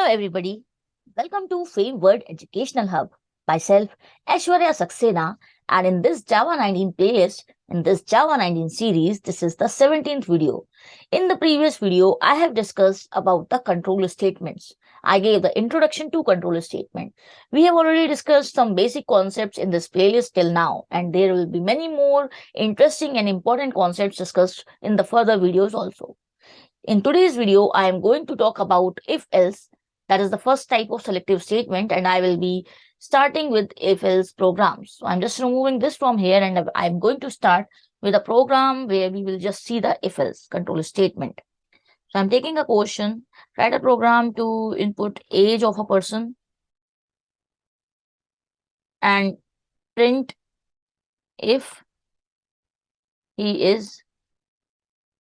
everybody. Welcome to Fame World Educational Hub. Myself, Aishwarya Saxena, and in this Java 19 playlist, in this Java 19 series, this is the 17th video. In the previous video, I have discussed about the controller statements. I gave the introduction to controller statement. We have already discussed some basic concepts in this playlist till now, and there will be many more interesting and important concepts discussed in the further videos also. In today's video, I am going to talk about if-else. That is the first type of selective statement, and I will be starting with if-else programs. So I'm just removing this from here, and I'm going to start with a program where we will just see the if-else control statement. So I'm taking a question, write a program to input age of a person and print if he is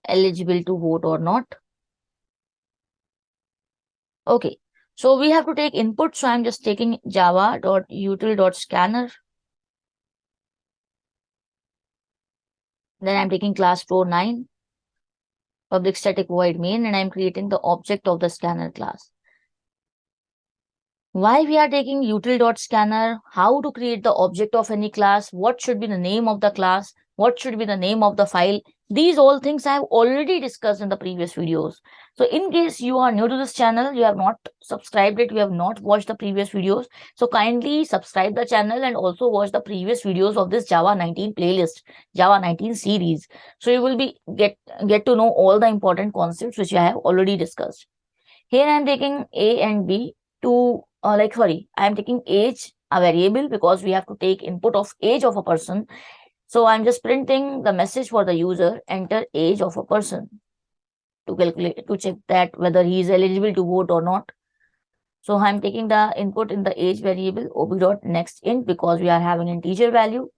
eligible to vote or not. Okay, so we have to take input. So I'm just taking java.util.scanner. Then I'm taking class pro9, public static void main, and I'm creating the object of the scanner class. Why we are taking util.scanner, how to create the object of any class, what should be the name of the class, what should be the name of the file. These all things I have already discussed in the previous videos. So in case you are new to this channel, you have not subscribed it, you have not watched the previous videos, so kindly subscribe the channel and also watch the previous videos of this Java 19 playlist, Java 19 series. So you will be get to know all the important concepts which I have already discussed. Here I am taking A and B to I am taking age, a variable, because we have to take input of age of a person. So I'm just printing the message for the user, enter age of a person, to calculate, to check that whether he is eligible to vote or not. So I'm taking the input in the age variable, ob.nextInt, because we are having integer value.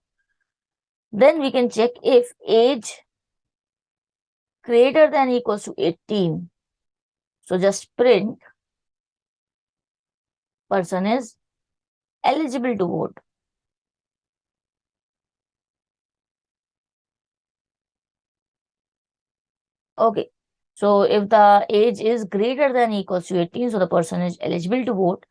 Then we can check if age greater than or equals to 18. So just print person is eligible to vote. Okay, so if the age is greater than or equals to 18, so the person is eligible to vote.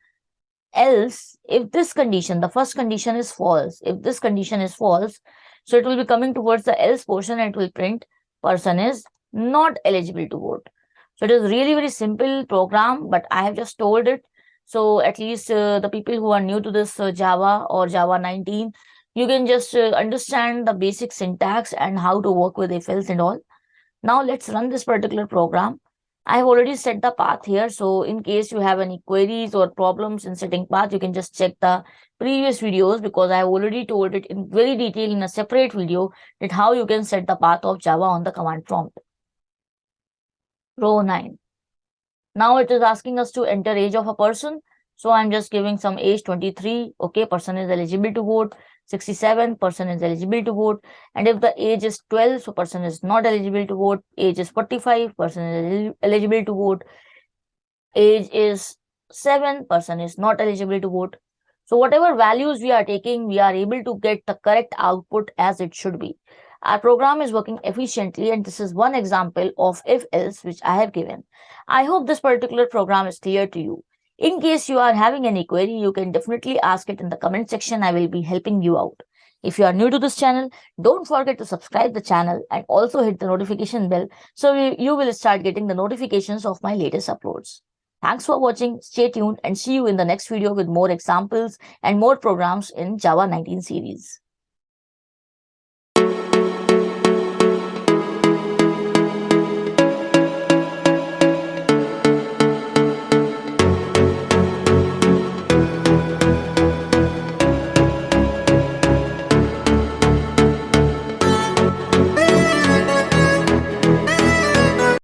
Else, if this condition, the first condition is false, if this condition is false, so it will be coming towards the else portion and it will print person is not eligible to vote. So it is really very simple program, but I have just told it. So at least the people who are new to this Java or Java 19, you can just understand the basic syntax and how to work with if-else and all. Now let's run this particular program. I have already set the path here. So in case you have any queries or problems in setting path, you can just check the previous videos, because I have already told it in very detail in a separate video that how you can set the path of Java on the command prompt. Row 9. Now it is asking us to enter age of a person. So I'm just giving some age 23. Okay, person is eligible to vote. 67, person is eligible to vote. And if the age is 12, so person is not eligible to vote. Age is 45, person is eligible to vote. Age is 7, person is not eligible to vote. So whatever values we are taking, we are able to get the correct output as it should be. Our program is working efficiently, and this is one example of if-else which I have given. I hope this particular program is clear to you. In case you are having any query, you can definitely ask it in the comment section. I will be helping you out. If you are new to this channel, don't forget to subscribe the channel and also hit the notification bell so you will start getting the notifications of my latest uploads. Thanks for watching. Stay tuned and see you in the next video with more examples and more programs in Java 19 series.